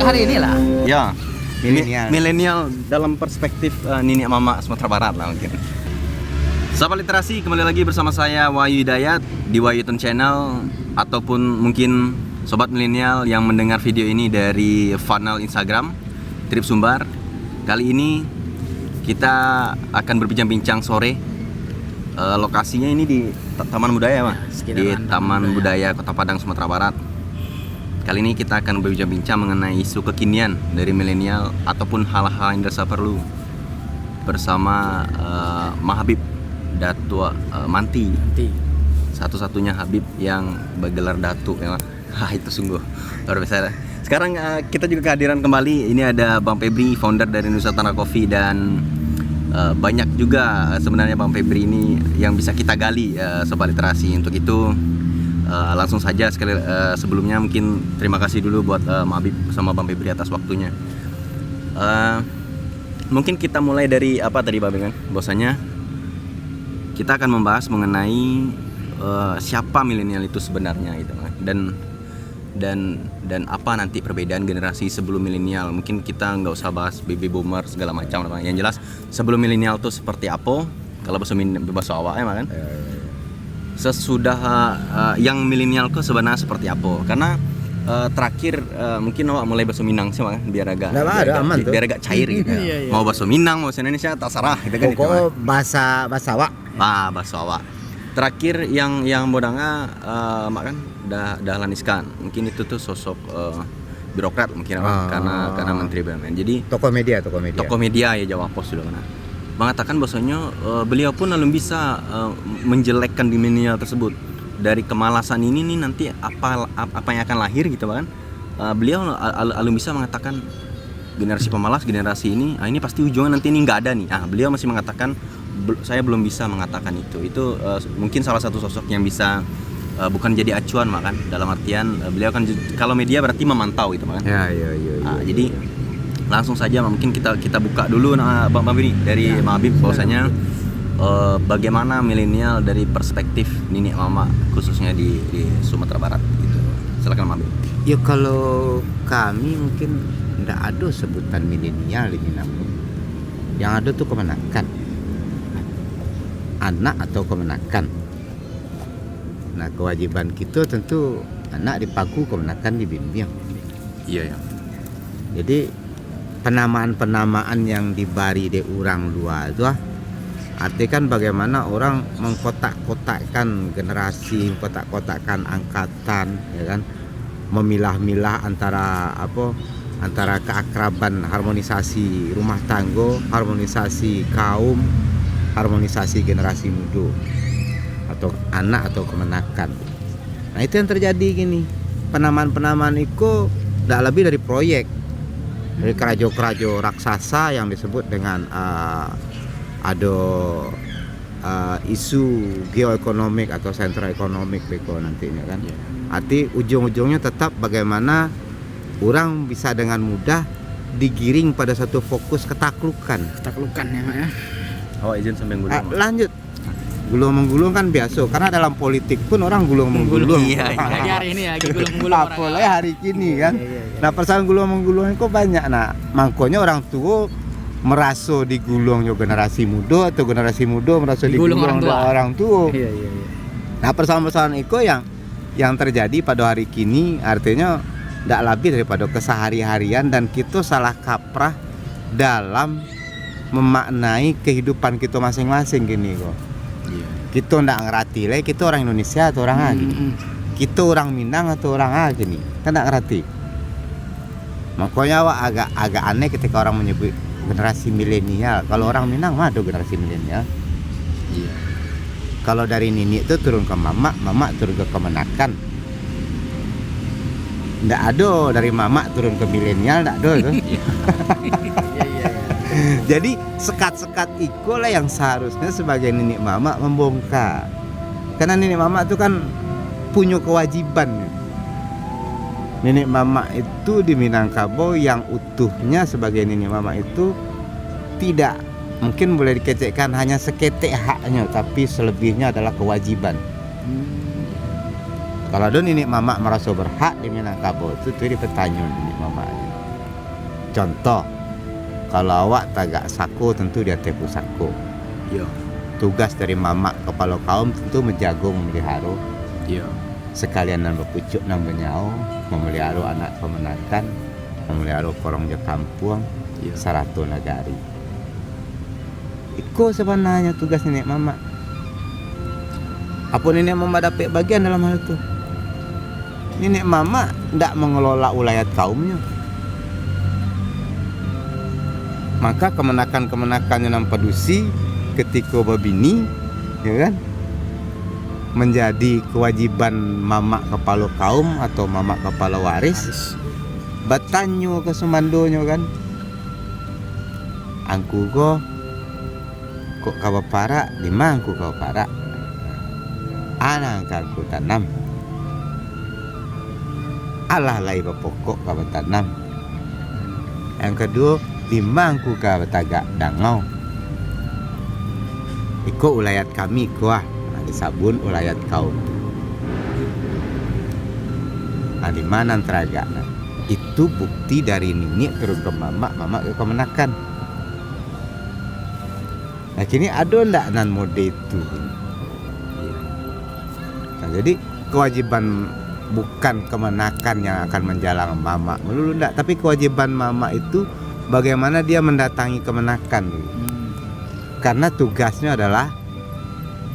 hari ini lah. Ya, Milenial. dalam perspektif Nini Mama Sumatera Barat lah mungkin. Sahabat literasi, kembali lagi bersama saya Wahyu Hidayat di Wahyutun Channel, ataupun mungkin sobat milenial yang mendengar video ini dari funnel Instagram Trip Sumbar. Kali ini kita akan berbincang-bincang sore. Lokasinya ini di Taman Budaya, Pak. Di Taman Budaya Kota Padang, Sumatera Barat. Kali ini kita akan berbincang-bincang mengenai isu kekinian dari milenial ataupun hal-hal yang dirasa perlu bersama Mahabib Datua Manti. Satu-satunya Habib yang bergelar Datu ya. Itu sungguh luar biasa. Sekarang kita juga kehadiran kembali. Ini ada Bang Febri, founder dari Nusantara Coffee, dan banyak juga sebenarnya Bang Febri ini yang bisa kita gali sobat literasi. Untuk itu langsung saja sebelumnya mungkin terima kasih dulu buat Mahabib sama Bang Febri atas waktunya. Mungkin kita mulai dari apa tadi Bang kan? Bahwasanya kita akan membahas mengenai siapa milenial itu sebenarnya gitu kan. Dan apa nanti perbedaan generasi sebelum milenial. Mungkin kita nggak usah bahas baby boomer segala macam. Yang jelas sebelum milenial itu seperti apa, kalau bahasa awak ya kan. Sesudah yang milenial itu sebenarnya seperti apa. Karena terakhir mungkin awak mulai bahasa Minang sih kan, biar agak cair gitu. Mau bahasa Minang, mau bahasa Indonesia terserah gitu kan. Pokok bahasa awak. Bahasa awak. Terakhir yang bodanga mak kan dah laniskan. Mungkin itu tuh sosok birokrat mungkin karena menteri BUMN. Jadi Tokoh media ya Jawa Pos sudah mana. Mengatakan bahwasanya beliau pun belum bisa menjelekkan di milenial tersebut. Dari kemalasan ini nih nanti apa yang akan lahir gitu kan. Beliau belum bisa mengatakan generasi pemalas, generasi ini pasti ujungnya nanti ini nggak ada nih. Beliau masih mengatakan saya belum bisa mengatakan itu mungkin salah satu sosok yang bisa bukan jadi acuan makan, dalam artian beliau kan kalau media berarti memantau gitu kan. Jadi langsung saja mungkin kita buka dulu Bang Febri dari Mahabib bahwasanya bagaimana milenial dari perspektif Nini Mama khususnya di Sumatera Barat gitu. Silakan Mahabib. Ya kalau kami mungkin tidak ada sebutan milenial di Minangkabau. Yang ada tuh kemenakan. Anak atau kemenakan. Nah, kewajiban kita tentu anak dipaku, kemenakan dibimbing. Iya. Jadi penamaan-penamaan yang dibari de orang luar itu artinya kan bagaimana orang mengkotak-kotakkan generasi, mengkotak-kotakkan angkatan, ya kan, memilah-milah antara keakraban, harmonisasi rumah tangga, harmonisasi kaum, harmonisasi generasi muda atau anak atau kemenakan. Nah itu yang terjadi gini, penamaan-penamaan itu tidak lebih dari proyek dari kerajo-kerajo raksasa yang disebut dengan ada isu geoekonomik atau sentra ekonomik beko nantinya kan. Arti ujung-ujungnya tetap bagaimana orang bisa dengan mudah digiring pada satu fokus ketaklukan ya. Awak izin sampai gulung. Lanjut. Gulung-menggulung kan biasa, karena dalam politik pun orang gulung-menggulung. Iya. Hari ini lagi gulung-menggulung. Apalagi hari kini kan. Nah persoalan gulung-menggulung itu banyak. Nah makanya orang tua merasa digulung generasi muda atau generasi muda merasa digulung orang tua. Iya. Nah persoalan-persoalan itu yang terjadi pada hari kini artinya tidak lebih daripada kesehari-harian, dan kita salah kaprah dalam memaknai kehidupan kita masing-masing gini kok. Kita ndak ngerti lah kita orang Indonesia atau orang A gini. Kita orang Minang atau orang A gini. Kan ndak ngerti. Makanya agak aneh ketika orang menyebut generasi milenial. Kalau orang Minang mah ada generasi milenial. Iya. Kalau dari Nini itu turun ke mama turun ke kemenakan. Ndak ada dari mama turun ke milenial, ndak ada itu. Jadi sekat-sekat itu lah yang seharusnya sebagai nenek mama membongkar. Karena nenek mama itu kan punya kewajiban. Nenek mama itu di Minangkabau yang utuhnya sebagai nenek mama itu tidak mungkin boleh dikecekkan hanya seketek haknya, tapi selebihnya adalah kewajiban. Kalau ada nenek mama merasa berhak di Minangkabau itu dipertanyaan nenek mama. Contoh, kalau awak tagak sako tentu dia tepu sako. Iya. Tugas dari mamak kepala kaum tentu menjaga memelihara. Iya. Sekalian nan berpucuk nan benyau, memelihara anak kemenakan, memelihara korong je kampung, Iya. sarato nagari. Iko sebenarnya tugas nenek mama. Apa nenek mama dapat bagian dalam hal itu? Nenek mama tidak mengelola wilayah kaumnya. Maka kemenakan-kemenakan yang padusi ketika babini, ya kan, menjadi kewajiban mamak kepala kaum atau mamak kepala waris. Batanyo ke sumandonyo kan, angku kok kawa para lima angku kawa para, anak angku tanam, alah lai pokok kawa tanam. Yang kedua, lima angku kawa tagak dangau. Iko ulayat kami kuah, disabun ulayat kaum. Di mana teraga? Itu bukti dari nenek turun ke mamak ke kemenakan. Nah kini ada ndak nan mode itu? Nah, jadi kewajiban bukan kemenakan yang akan menjalang mamak melulu ndak, tapi kewajiban mamak itu bagaimana dia mendatangi kemenakan. Karena tugasnya adalah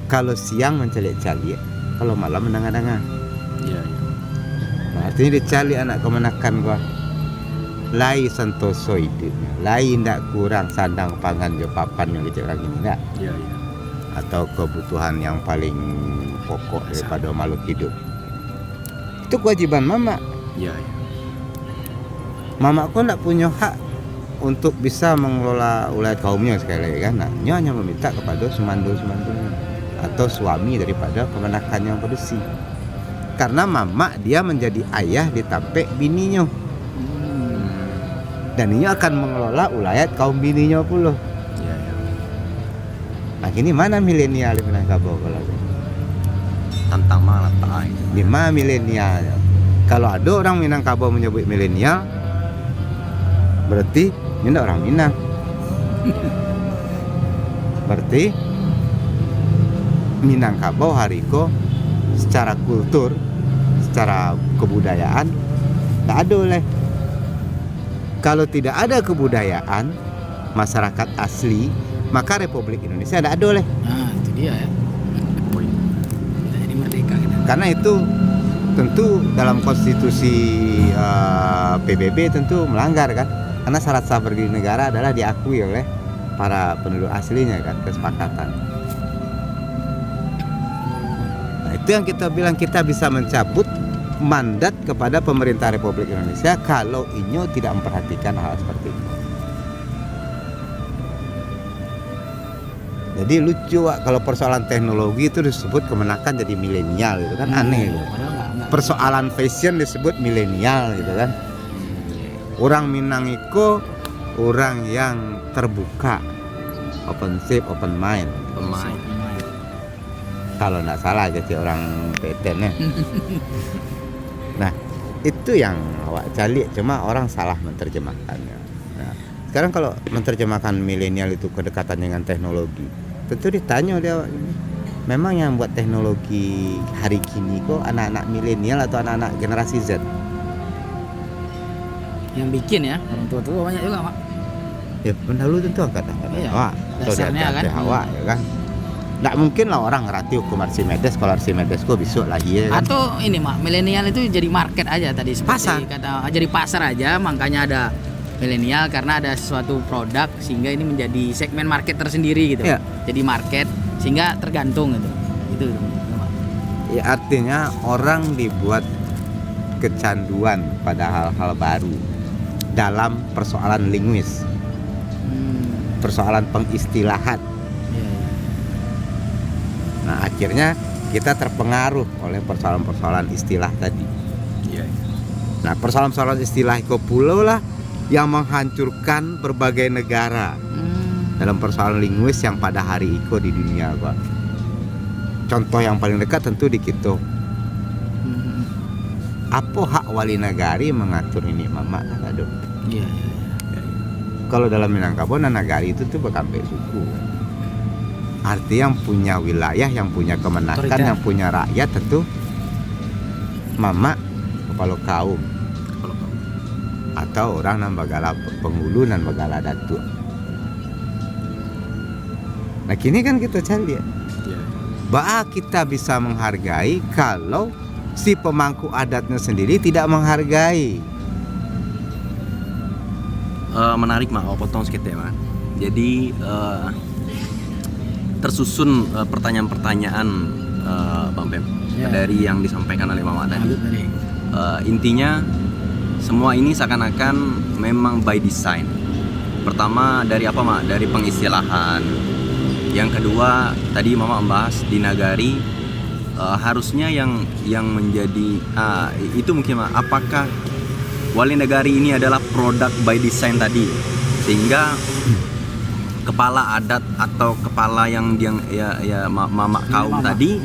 kalau siang mencari-cari, kalau malam mendengar-dengar. Iya. Nah, artinya dicari anak kemenakan gua. Lai santoso hidupnya, lai ndak kurang sandang pangan jo papan yang kecil lagi ndak. Iya. Atau kebutuhan yang paling pokok daripada makhluk hidup. Itu kewajiban mama. Iya. Mama kok ndak punya hak untuk bisa mengelola wilayah kaumnya sekali lagi kan. Nah, dia hanya meminta kepada sumando-sumandonya atau suami daripada kemenakan yang padusi. Karena mama dia menjadi ayah di tampek bininya. Dan ini akan mengelola wilayah kaum bininya pula. Iya. Nah, ini mana milenial di Minangkabau kalau Tantang malah tak. di mana milenial? Kalau ada orang Minangkabau menyebut milenial, berarti ini tidak orang Minang. Berarti Minangkabau hariko secara kultur, secara kebudayaan tidak ada oleh. Kalau tidak ada kebudayaan masyarakat asli, maka Republik Indonesia tidak ada oleh. Nah, itu dia ya. Kita jadi merdeka kita. Karena itu tentu dalam konstitusi PBB tentu melanggar kan. Karena syarat sah berdiri negara adalah diakui oleh para penduduk aslinya kan, kesepakatan. Nah, itu yang kita bilang kita bisa mencabut mandat kepada pemerintah Republik Indonesia kalau inyo tidak memperhatikan hal seperti itu. Jadi lucu Wak, kalau persoalan teknologi itu disebut kemenakan jadi milenial gitu kan, aneh gitu. Padahal Persoalan fashion disebut milenial gitu kan. Orang Minang itu orang yang terbuka, open shape, open mind. Pemain. Kalau nggak salah jadi orang PTN ya. Nah itu yang awak cari, cuma orang salah menerjemahkannya. Nah, sekarang kalau menerjemahkan milenial itu kedekatan dengan teknologi, tentu ditanya dia, memang yang buat teknologi hari kini kok anak-anak milenial atau anak-anak generasi Z? yang bikin ya, orang tua-tua banyak juga, Mak. Ya pendahulu tentu angkatan-angkatan Iya, awak atau dasarnya di kan. awak ya kan. Nggak mungkin lah orang ngerti hukum Archimedes kalau Archimedes kok besok lagi ya kan? Atau ini Mak, milenial itu jadi market aja tadi seperti Pasar. kata, jadi pasar aja, makanya ada milenial karena ada suatu produk sehingga ini menjadi segmen market tersendiri gitu. Iya. Jadi market sehingga tergantung gitu. Itu Mak. Ya artinya orang dibuat kecanduan pada hal-hal baru dalam persoalan linguis, persoalan pengistilahan. Iya. Nah akhirnya kita terpengaruh oleh persoalan-persoalan istilah tadi. Iya. Nah persoalan-persoalan istilah itu pula lah yang menghancurkan berbagai negara dalam persoalan linguis yang pada hari itu di dunia Pak. Contoh yang paling dekat tentu di kita. Apa hak wali negari mengatur ini mama? Aduh. Iya. kalau dalam Minangkabau dan Nagari itu tuh bekampe suku. Arti yang punya wilayah, yang punya kemenakan, Otoriter. yang punya rakyat tentu mama kepala kaum atau orang nan bagala penghulu nan bagala datu. Nah kini kan kita cari ya, bahwa kita bisa menghargai kalau si pemangku adatnya sendiri tidak menghargai. Menarik mak, potong sedikit ya mak. Jadi tersusun pertanyaan-pertanyaan Bang Pem Ya. dari yang disampaikan oleh Mama tadi. Lanjut tadi. Intinya semua ini seakan-akan memang by design. Pertama dari apa mak? Dari pengistilahan. Yang kedua tadi Mama membahas di Nagari harusnya yang menjadi itu mungkin mak, apakah Wali Nagari ini adalah produk by design tadi, sehingga kepala adat atau kepala yang mama kaum tadi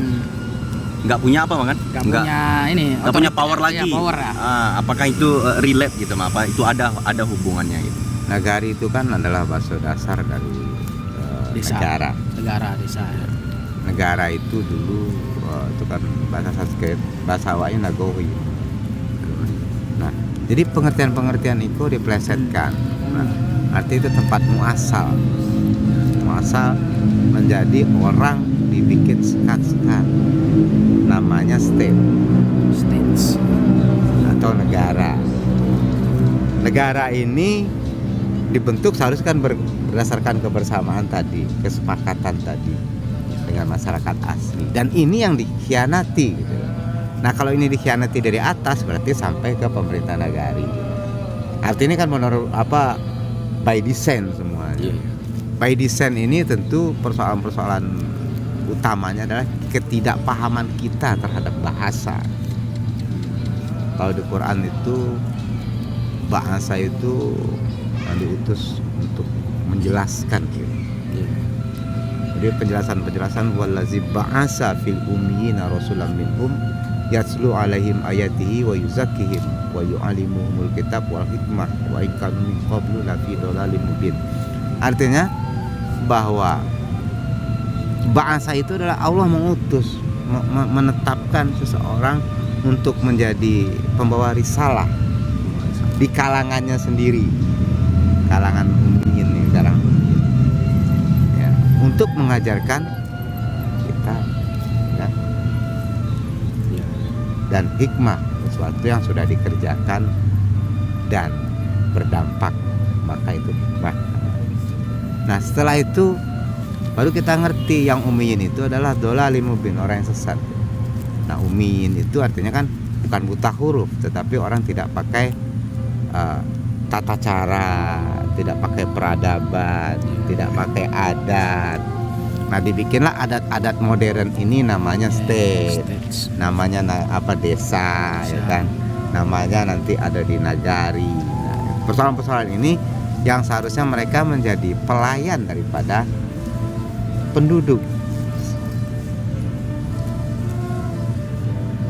nggak punya apa kan? Nggak punya ini. Nggak punya power lagi. Ya, power ya. Apakah itu relate gitu mak? Apa itu ada hubungannya gitu? Nagari itu kan adalah bahasa dasar dari Desa. Negara, desa. Negara itu dulu itu kan bahasa Sanskrit, bahasa Hawaii Nagori. Nah, jadi pengertian-pengertian itu diplesetkan. Nah, arti itu tempat muasal. Muasal menjadi orang dibikin sekat-sekat. Namanya state atau negara. Negara ini dibentuk seharusnya kan berdasarkan kebersamaan tadi, kesepakatan tadi dengan masyarakat asli. Dan ini yang dikhianati gitu. Nah, kalau ini dikhianati dari atas berarti sampai ke pemerintah Nagari. Artinya kan menurut apa by design semuanya. By design ini tentu persoalan-persoalan utamanya adalah ketidakpahaman kita terhadap bahasa. Kalau di Quran itu bahasa itu diutus untuk menjelaskan gitu. Jadi penjelasan wallazi ba'asa fil ummiyina rasulan minhum yatslu alaihim ayatihi wa yuzakkihim wa yu'allimuhumul kitab wal hikmah wa in kanu min qablu lafi dhalalin mubin. Artinya bahwa bahasa itu adalah Allah mengutus, menetapkan seseorang untuk menjadi pembawa risalah di kalangannya sendiri, kalangan ummiyin nih sekarang ya, untuk mengajarkan kita ya, dan hikmah, sesuatu yang sudah dikerjakan dan berdampak, maka itu hikmah. Nah setelah itu baru kita ngerti yang ummiyin itu adalah dhalalim mubin, orang yang sesat. Nah ummiyin itu artinya kan bukan buta huruf, tetapi orang tidak pakai tata cara, tidak pakai peradaban, tidak pakai adat. Nah dibikinlah adat-adat modern ini namanya state, namanya desa, ya kan, namanya nanti ada di Nagari. Nah, persoalan-persoalan ini yang seharusnya mereka menjadi pelayan daripada penduduk.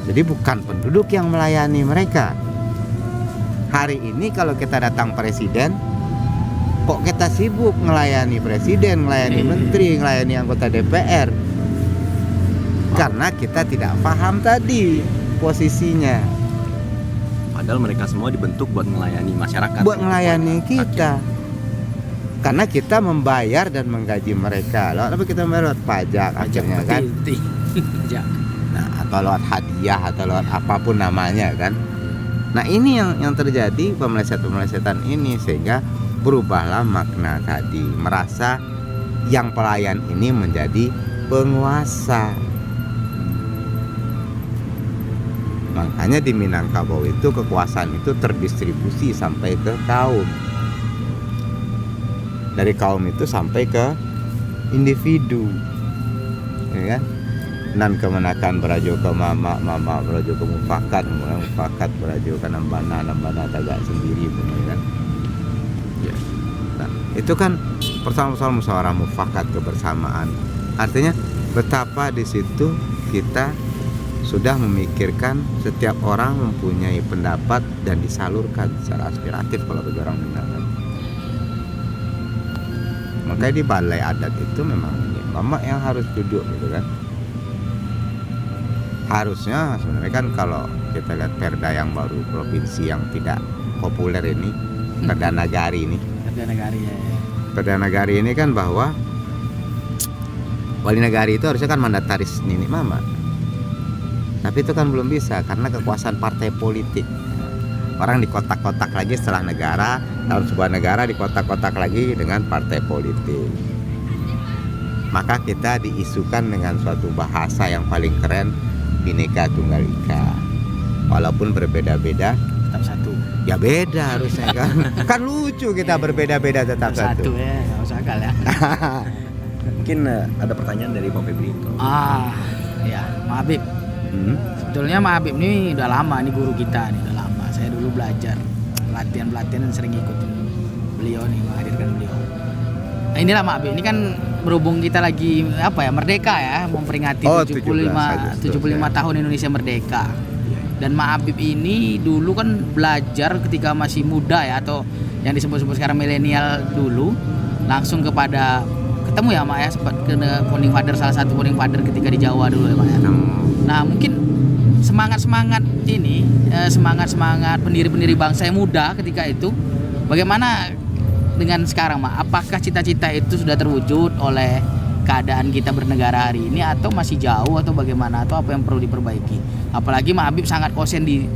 Jadi bukan penduduk yang melayani mereka. Hari ini kalau kita datang presiden, kok kita sibuk melayani presiden, melayani menteri, melayani anggota DPR? Karena kita tidak paham tadi posisinya. Padahal mereka semua dibentuk buat melayani masyarakat. Buat melayani kita. Karena kita membayar dan menggaji mereka. Lalu kita membayar lewat pajak akhirnya kan. Nah, atau lewat hadiah atau lewat apapun namanya kan. Nah ini yang terjadi, pemelesetan ini, sehingga berubahlah makna tadi, merasa yang pelayan ini menjadi penguasa. Makanya di Minangkabau itu kekuasaan itu terdistribusi sampai ke kaum, dari kaum itu sampai ke individu, ya kan? Nan kemenakan berajo ke mama berajo ke mufakat berajo ke nambana tagak sendiri benar kan ya. Nah, itu kan persoalan musyawarah mufakat, kebersamaan. Artinya betapa di situ kita sudah memikirkan setiap orang mempunyai pendapat dan disalurkan secara aspiratif kalau bagi orang Minang. Makanya di balai adat itu memang mama yang harus duduk gitu kan. Harusnya sebenarnya kan kalau kita lihat perda yang baru provinsi yang tidak populer ini, Perda Nagari ini. Perda Nagari ya. Perda Nagari ini kan bahwa wali negari itu harusnya kan mandataris nenek mama. Tapi itu kan belum bisa karena kekuasaan partai politik. Orang dikotak-kotak lagi setelah negara, dalam sebuah negara dikotak-kotak lagi dengan partai politik. Maka kita diisukan dengan suatu bahasa yang paling keren, Bhinneka Tunggal Ika. Walaupun berbeda-beda, Tetap satu. ya beda harusnya kan. Kan lucu kita berbeda-beda tetap satu. Satu ya, nggak usah akal ya. Mungkin ada pertanyaan dari Pak Febri. Ya, Mak Habib. Sebetulnya Mak Habib ini udah lama, ini guru kita nih, udah lama. Saya dulu belajar pelatihan dan sering ikutin beliau nih, menghadirkan beliau. Nah, inilah Mak Habib, ini kan berhubung kita lagi merdeka ya, memperingati 75 tahun Indonesia merdeka. Dan Mak Habib ini dulu kan belajar ketika masih muda ya, atau yang disebut-sebut sekarang milenial dulu, langsung kepada ketemu ya Mak ya, sempat ke founding father, salah satu founding father ketika di Jawa dulu ya Mak ya. Nah mungkin semangat ini, semangat pendiri bangsa yang muda ketika itu, bagaimana dengan sekarang Mak? Apakah cita-cita itu sudah terwujud oleh keadaan kita bernegara hari ini, atau masih jauh, atau bagaimana, atau apa yang perlu diperbaiki? Apalagi Mak Habib sangat konsen di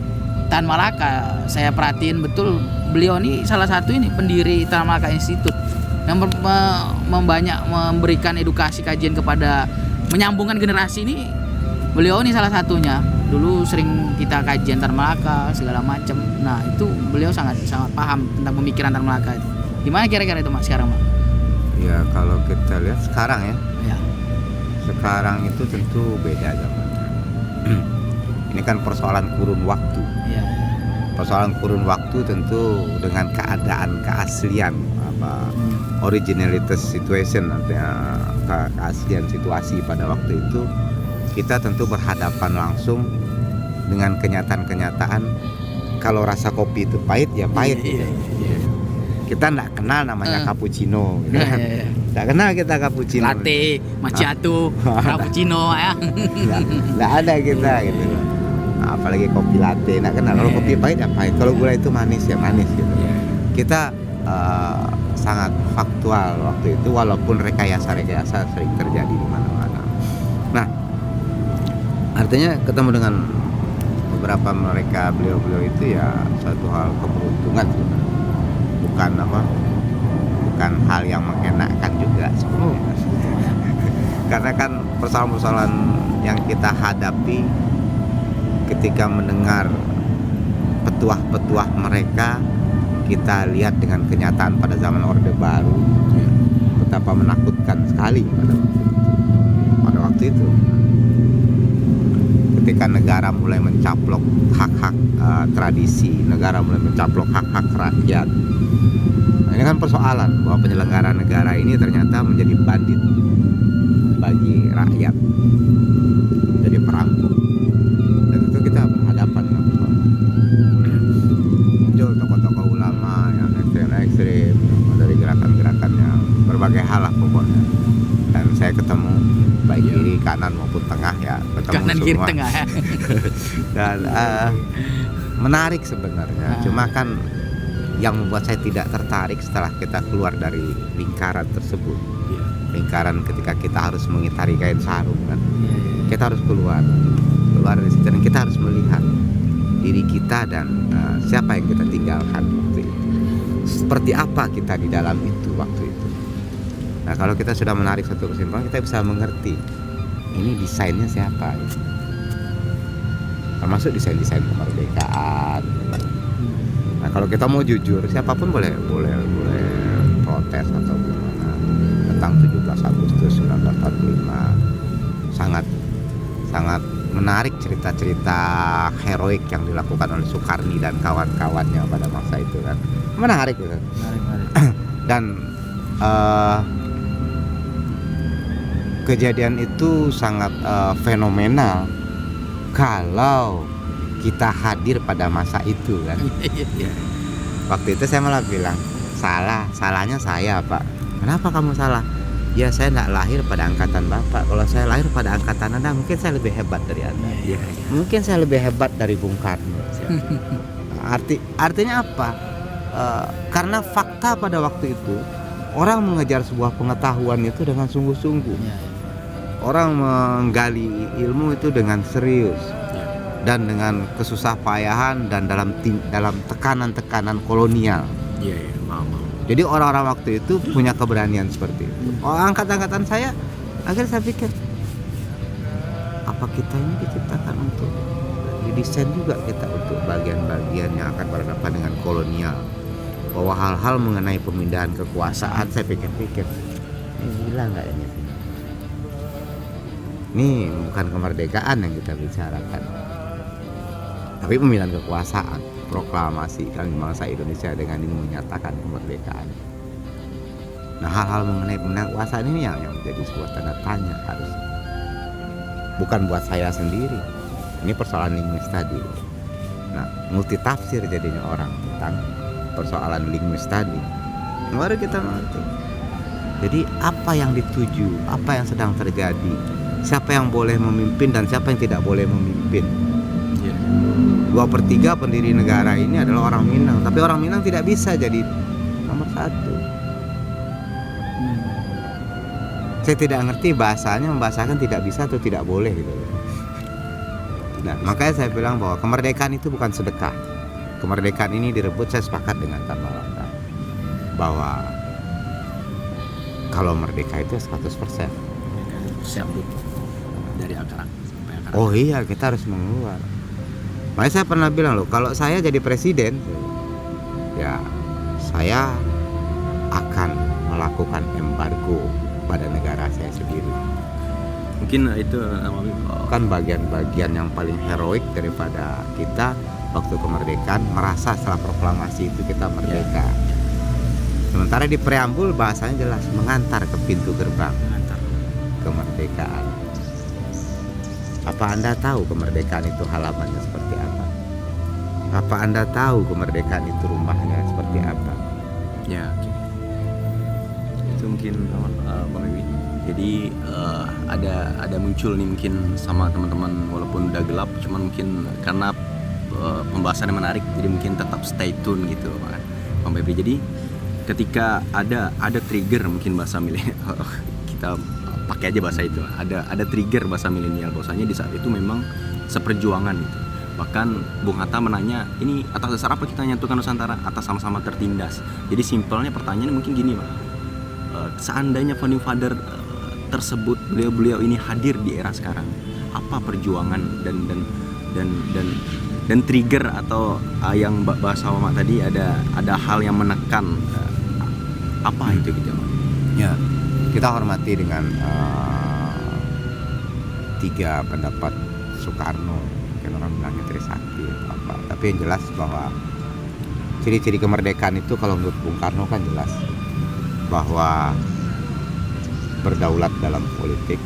Tan Malaka. Saya perhatiin betul beliau ini salah satu ini pendiri Tan Malaka Institute yang memberikan edukasi kajian kepada menyambungkan generasi ini. Beliau ini salah satunya. Dulu sering kita kajian Tan Malaka segala macam. Nah itu beliau sangat paham tentang pemikiran Tan Malaka itu. Gimana kira-kira itu Mak sekarang Mak? Ya kalau kita lihat sekarang ya, Ya. sekarang itu tentu beda zamannya. Ini kan persoalan kurun waktu. Ya. Persoalan kurun waktu tentu dengan keadaan keaslian originalitas situation, artinya keaslian situasi pada waktu itu, kita tentu berhadapan langsung dengan kenyataan-kenyataan. Kalau rasa kopi itu pahit ya pahit. Iya. Kita nggak kenal namanya cappuccino, gitu kan? Nggak kenal kita cappuccino. Latte, macchiato, cappuccino ya. Nggak ada kita gitu. Nah, apalagi kopi latte, nggak kenal. Kalau kopi pahit ya pahit. Kalau gula itu manis ya manis gitu. Kita sangat faktual waktu itu, walaupun rekayasa sering terjadi di mana-mana. Nah, artinya ketemu dengan beberapa mereka beliau itu ya suatu hal keberuntungan sebenarnya. Bukan hal yang mengenakan juga sebenarnya. Karena kan persoalan-persoalan yang kita hadapi ketika mendengar petuah-petuah mereka, kita lihat dengan kenyataan pada zaman Orde Baru betapa menakutkan sekali pada waktu itu. Ketika negara mulai mencaplok hak-hak tradisi, negara mulai mencaplok hak-hak rakyat. Nah, ini kan persoalan bahwa penyelenggara negara ini ternyata menjadi bandit bagi rakyat, jadi perampok. Dan itu kita berhadapan dengan persoalan. Muncul tokoh-tokoh ulama yang ekstrim dari gerakan-gerakannya, berbagai hal lah pokoknya. Dan saya ketemu baik kiri, kanan maupun tengah ya, ketemu Kanan semua. kiri tengah ya. Dan menarik sebenarnya. Cuma kan yang membuat saya tidak tertarik setelah kita keluar dari lingkaran tersebut, lingkaran ketika kita harus mengitari kain sarung kan, kita harus keluar dari situ dan kita harus melihat diri kita dan siapa yang kita tinggalkan waktu itu, seperti apa kita di dalam itu waktu itu. Nah kalau kita sudah menarik satu kesimpulan, kita bisa mengerti ini desainnya siapa gitu. Termasuk desain-desain kemerdekaan. Nah kalau kita mau jujur, siapapun boleh protes atau gimana tentang 17 Agustus 1945. Sangat menarik cerita-cerita heroik yang dilakukan oleh Soekarni dan kawan-kawannya pada masa itu kan. Menarik gitu. Dan kejadian itu sangat fenomenal kalau kita hadir pada masa itu kan. Waktu itu saya malah bilang salahnya saya Pak. Kenapa kamu salah? Ya saya tidak lahir pada angkatan Bapak. Kalau saya lahir pada angkatan Anda, mungkin saya lebih hebat dari Anda. Iya. Mungkin saya lebih hebat dari Bung Karno. Artinya apa? Karena fakta pada waktu itu orang mengejar sebuah pengetahuan itu dengan sungguh-sungguh. Iya. Orang menggali ilmu itu dengan serius dan dengan kesusah payahan dan dalam tekanan-tekanan kolonial. Iya, paham. Jadi orang-orang waktu itu punya keberanian seperti itu. Angkatan saya akhirnya saya pikir, apa kita ini diciptakan untuk didesain juga kita untuk bagian-bagian yang akan berhadapan dengan kolonial. Bahwa hal-hal mengenai pemindahan kekuasaan saya pikir-pikir, ini gila nggak ini? Ini bukan kemerdekaan yang kita bicarakan, tapi pemindahan kekuasaan, proklamasi kan bangsa Indonesia dengan ini menyatakan kemerdekaan. Nah, hal-hal mengenai pemindahan kekuasaan ini yang menjadi sebuah tanda tanya harus. Bukan buat saya sendiri. Ini persoalan linguis tadi. Nah, multitafsir jadinya orang tentang persoalan linguis tadi. Baru kita ngerti. Jadi apa yang dituju, apa yang sedang terjadi, siapa yang boleh memimpin dan siapa yang tidak boleh memimpin. 2/3 pendiri negara ini adalah orang Minang, tapi orang Minang tidak bisa jadi nomor 1. Saya tidak ngerti bahasanya, membahasakan tidak bisa atau tidak boleh gitu. Nah, makanya saya bilang bahwa kemerdekaan itu bukan sedekah. Kemerdekaan ini direbut, saya sepakat dengan Tan Malaka bahwa kalau merdeka itu 100%. Siap dari akar sampai akar. Oh iya, kita harus mengeluar. Makanya saya pernah bilang loh, kalau saya jadi presiden, ya saya akan melakukan embargo pada negara saya sendiri. Mungkin itu Kan bagian-bagian yang paling heroik daripada kita waktu kemerdekaan, merasa setelah proklamasi itu kita merdeka. Sementara di preambul bahasanya jelas, mengantar ke pintu gerbang kemerdekaan. Apa Anda tahu kemerdekaan itu halamannya seperti apa? Apa Anda tahu kemerdekaan itu rumahnya seperti apa? Ya, oke. Itu mungkin Bang Wiwi. Jadi ada muncul nih mungkin sama teman-teman walaupun udah gelap, cuman mungkin karena pembahasannya menarik, jadi mungkin tetap stay tune gitu, Bang Febri. Jadi ketika ada trigger mungkin bahasa milenial, kita pakai aja bahasa itu. Ada trigger bahasa milenial, bahwasanya di saat itu memang seperjuangan gitu. Bahkan Bung Hatta menanya, ini atas dasar apa kita nyatukan Nusantara? Atas sama-sama tertindas. Jadi simpelnya pertanyaan mungkin gini, Pak. Seandainya founding father tersebut, beliau ini hadir di era sekarang, apa perjuangan dan trigger atau yang bahasa Mama tadi ada hal yang menekan, apa itu gitu, Pak? Ya, kita hormati dengan 3 pendapat Soekarno, mungkin orang bilangnya Trisakti atau apa. Tapi yang jelas bahwa ciri-ciri kemerdekaan itu kalau menurut Bung Karno kan jelas bahwa berdaulat dalam politik,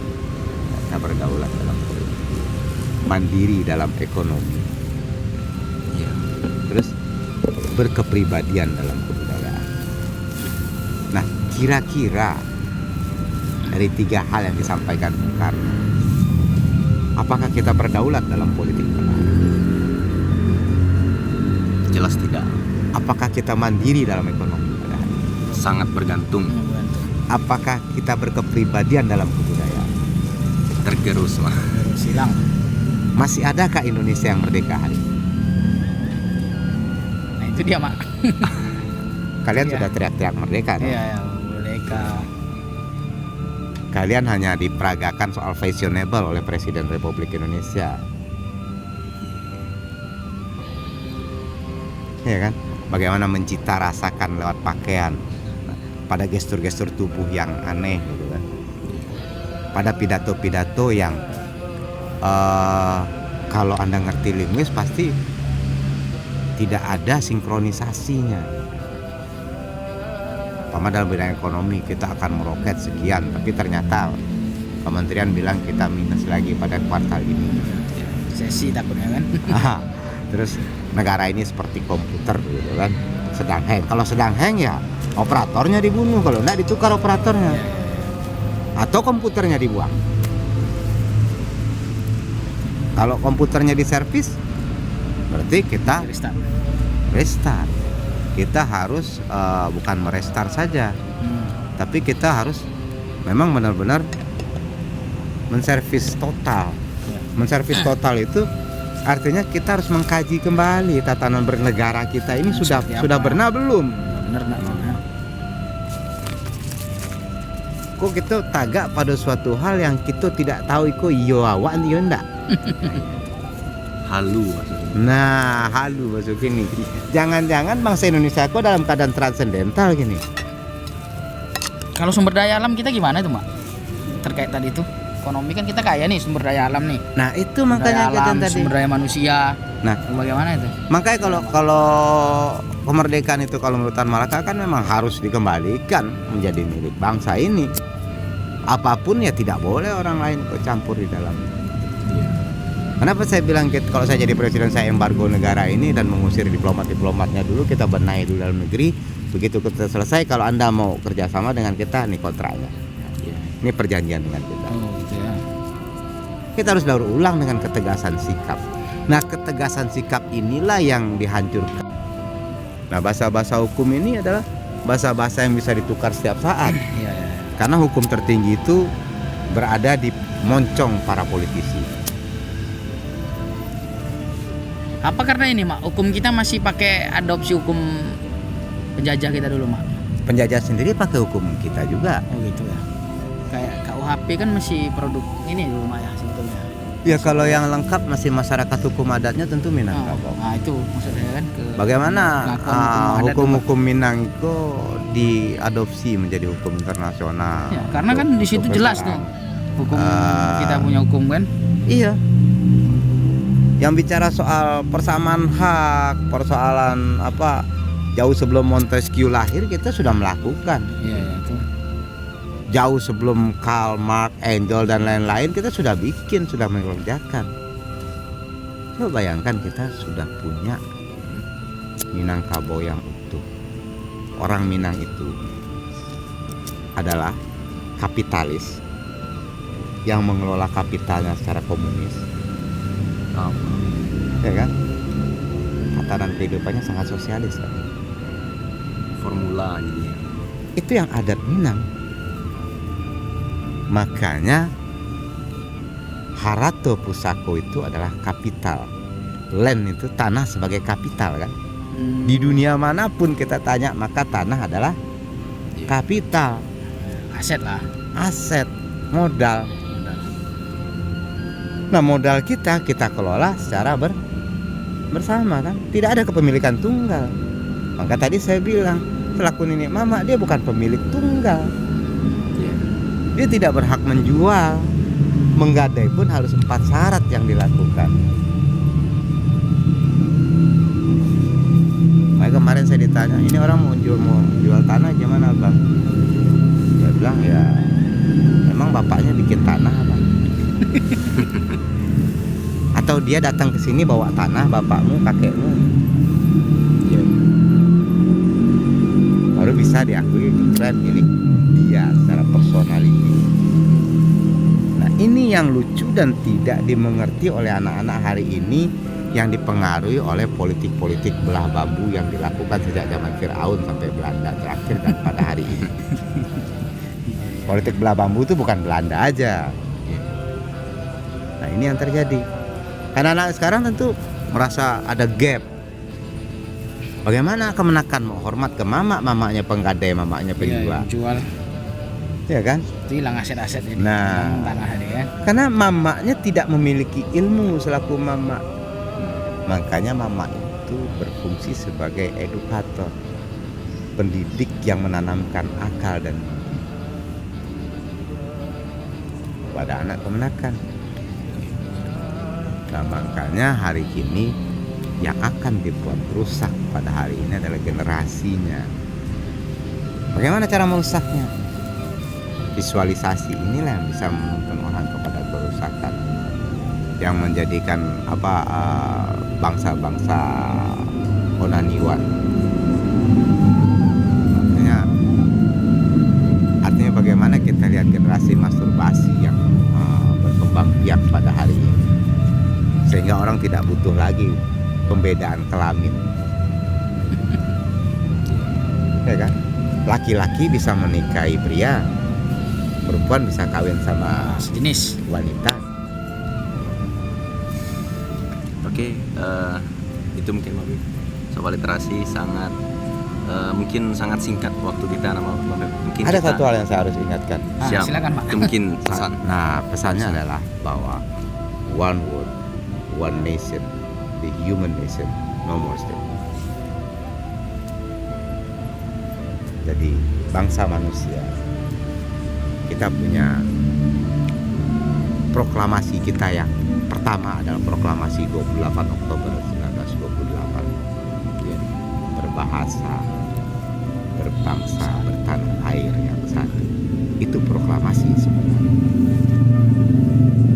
kita berdaulat dalam politik, mandiri dalam ekonomi, ya. Terus berkepribadian dalam kebudayaan. Nah, kira-kira dari 3 hal yang disampaikan Bung Karno, apakah kita berdaulat dalam politik? Jelas tidak. Apakah kita mandiri dalam ekonomi? Sangat bergantung. Apakah kita berkepribadian dalam kebudayaan? Tergerus, Mak. Silang. Masih adakah Indonesia yang merdeka hari ini? Nah itu dia, Mak. Kalian Iya. sudah teriak-teriak merdeka, no? Iya, merdeka. Kalian hanya diperagakan soal fashionable oleh Presiden Republik Indonesia. Ya kan? Bagaimana mencita rasakan lewat pakaian, pada gestur-gestur tubuh yang aneh gitu kan. Pada pidato-pidato yang kalau Anda ngerti linguis pasti tidak ada sinkronisasinya. Pertama dalam bidang ekonomi kita akan meroket sekian, tapi ternyata kementerian bilang kita minus lagi pada kuartal ini. Sesi takutnya kan. Terus negara ini seperti komputer gitu kan, sedang hang. Kalau sedang hang ya operatornya dibunuh, kalau enggak ditukar operatornya. Atau komputernya dibuang. Kalau komputernya diservis, berarti kita restart. Kita harus bukan merestart saja, tapi kita harus memang benar-benar menservis total. Menservis total itu artinya kita harus mengkaji kembali tatanan bernegara kita ini sudah benar belum? Benar enggak? Kok kita tagak pada suatu hal yang kita tidak tahu iko iyo awak iyo ndak. Halu maksudnya. Nah, halu masuk gini. Jangan-jangan bangsa Indonesia kok dalam keadaan transendental gini. Kalau sumber daya alam kita gimana itu, Mak? Terkait tadi itu. Ekonomi kan kita kaya nih, sumber daya alam nih. Nah, itu makanya daya alam, tadi. sumber daya manusia. Nah, bagaimana itu? Makanya kalau kemerdekaan itu kalau menurut Tan Malaka kan memang harus dikembalikan menjadi milik bangsa ini. Apapun ya tidak boleh orang lain ikut campur di dalamnya. Kenapa saya bilang kalau saya jadi presiden saya embargo negara ini dan mengusir diplomatnya dulu, kita benahi dulu dalam negeri. Begitu kita selesai, kalau Anda mau kerjasama dengan kita, nih kontraknya. Ini perjanjian dengan kita. Kita harus daur ulang dengan ketegasan sikap. Nah, ketegasan sikap inilah yang dihancurkan. Nah, bahasa-bahasa hukum ini adalah bahasa-bahasa yang bisa ditukar setiap saat. Karena hukum tertinggi itu berada di moncong para politisi. Apa karena ini, Mak? Hukum kita masih pakai adopsi hukum penjajah kita dulu, Mak? Penjajah sendiri pakai hukum kita juga. Oh gitu ya. Kayak KUHP kan masih produk ini dulu, Mak, ya sebetulnya. Ya kalau yang lengkap masih masyarakat hukum adatnya tentu Minangkabau. Nah itu maksudnya kan. Bagaimana hukum-hukum itu, Minang itu diadopsi menjadi hukum internasional? Ya, karena kan di situ jelas tuh hukum kita punya hukum kan. Iya. Yang bicara soal persamaan hak, persoalan apa jauh sebelum Montesquieu lahir kita sudah melakukan. Iya itu. Jauh sebelum Karl Marx, Engels dan lain-lain kita sudah mengerjakan. Coba bayangkan kita sudah punya Minangkabau yang utuh. Orang Minang itu adalah kapitalis yang mengelola kapitalnya secara komunis. Ya kan? Tatanan kehidupannya sangat sosialis kan? Formula jadi. Itu yang adat Minang. Makanya Harato Pusako itu adalah kapital. Land itu tanah sebagai kapital kan. Di dunia manapun kita tanya maka tanah adalah kapital. Aset lah. Aset, modal. Nah modal kita kelola secara bersama kan. Tidak ada kepemilikan tunggal. Maka tadi saya bilang selaku nenek mama dia bukan pemilik tunggal. Dia tidak berhak menjual. Menggadai pun harus 4 syarat yang dilakukan. Makanya kemarin saya ditanya, ini orang mau jual tanah gimana bang? Saya bilang ya, emang bapaknya bikin tanah bang? Atau dia datang ke sini bawa tanah bapakmu, kakekmu? Ya. Baru bisa diakui keren milik dia secara personality. Ini yang lucu dan tidak dimengerti oleh anak-anak hari ini yang dipengaruhi oleh politik-politik belah bambu yang dilakukan sejak zaman Firaun sampai Belanda terakhir dan pada hari ini. Politik belah bambu itu bukan Belanda aja. Nah ini yang terjadi. Karena anak sekarang tentu merasa ada gap. Bagaimana kemenakan mau hormat ke mamanya penggadai, mamanya penjual. Ya kan? Itu hilang aset-aset jadi tanah dia. Karena mamanya tidak memiliki ilmu selaku mama. Makanya mama itu berfungsi sebagai edukator, pendidik yang menanamkan akal dan pada anak kemenakan. Nah, makanya hari ini yang akan dibuat rusak pada hari ini adalah generasinya. Bagaimana cara merusaknya? Visualisasi inilah yang bisa menuntun orang kepada kerusakan, yang menjadikan bangsa-bangsa onaniwan. Makanya melihat generasi masturbasi yang berkembang biak pada hari ini, sehingga orang tidak butuh lagi pembedaan kelamin. Ya kan? Laki-laki bisa menikahi pria, perempuan bisa kawin sama sejenis wanita. Oke, itu mungkin Mabib. Soal literasi sangat mungkin sangat singkat waktu kita mungkin Ada kita, satu hal yang saya harus ingatkan. siap. silakan Pak. Itu mungkin pesan. Nah, pesannya adalah bahwa one world, one nation, the human nation, no more state. Jadi bangsa manusia, kita punya proklamasi kita yang pertama adalah proklamasi 28 Oktober 1928, ya, berbahasa, berbangsa, bertanah air yang satu. Itu proklamasi sebenarnya.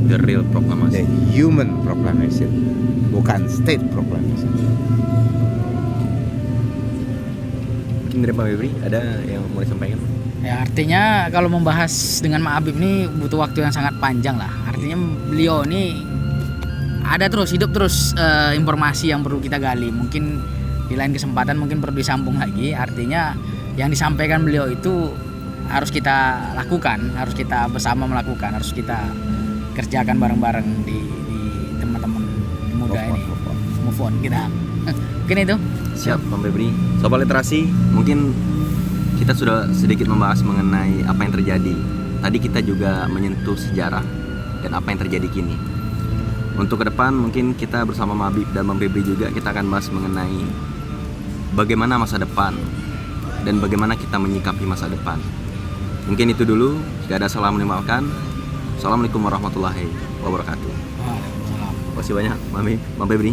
The real The proklamasi. human proclamation, bukan state proclamation. Mungkin dari Pak Febri ada yang mau disampaikan? Ya artinya kalau membahas dengan Mak Habib ini butuh waktu yang sangat panjang lah. Artinya beliau ini ada terus, hidup terus informasi yang perlu kita gali. Mungkin di lain kesempatan mungkin perlu disambung lagi. Artinya yang disampaikan beliau itu harus kita lakukan, harus kita bersama melakukan, harus kita kerjakan bareng-bareng di teman-teman muda ini. Move on kita. Mungkin itu. Siap, Pak Febri. Sobat literasi, mungkin kita sudah sedikit membahas mengenai apa yang terjadi. Tadi kita juga menyentuh sejarah dan apa yang terjadi kini. Untuk ke depan mungkin kita bersama Mabib dan Bang Febri juga kita akan bahas mengenai bagaimana masa depan dan bagaimana kita menyikapi masa depan. Mungkin itu dulu. Jika ada salah menimbulkan. Assalamualaikum warahmatullahi wabarakatuh. Waalaikumsalam. Terima kasih banyak Mabib, Bang Febri.